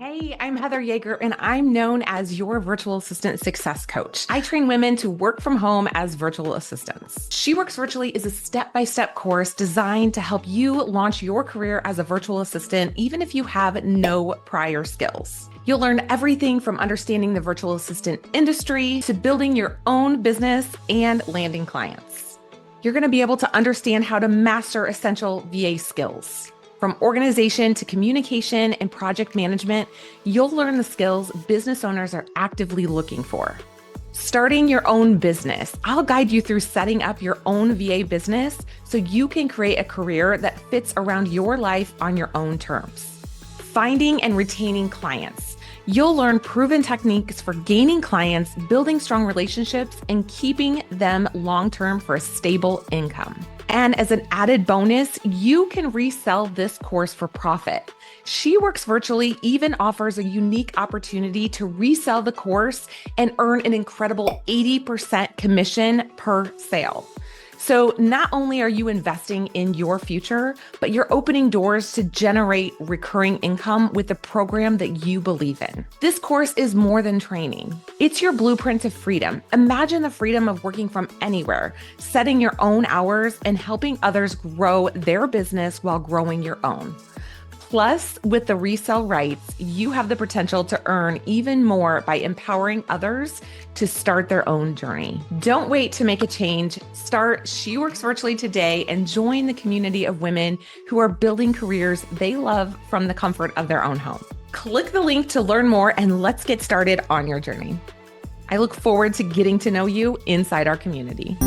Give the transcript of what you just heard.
Hey, I'm Heather Yeager, and I'm known as your virtual assistant success coach. I train women to work from home as virtual assistants. She Works Virtually is a step-by-step course designed to help you launch your career as a virtual assistant, even if you have no prior skills. You'll learn everything from understanding the virtual assistant industry to building your own business and landing clients. You're going to be able to understand how to master essential VA skills. From organization to communication and project management, you'll learn the skills business owners are actively looking for. Starting your own business, I'll guide you through setting up your own VA business so you can create a career that fits around your life on your own terms. Finding and retaining clients. You'll learn proven techniques for gaining clients, building strong relationships, and keeping them long-term for a stable income. And as an added bonus, you can resell this course for profit. She Works Virtually even offers a unique opportunity to resell the course and earn an incredible 80% commission per sale. So not only are you investing in your future, but you're opening doors to generate recurring income with a program that you believe in. This course is more than training. It's your blueprint to freedom. Imagine the freedom of working from anywhere, setting your own hours, and helping others grow their business while growing your own. Plus, with the resell rights, you have the potential to earn even more by empowering others to start their own journey. Don't wait to make a change. Start She Works Virtually today and join the community of women who are building careers they love from the comfort of their own home. Click the link to learn more and let's get started on your journey. I look forward to getting to know you inside our community.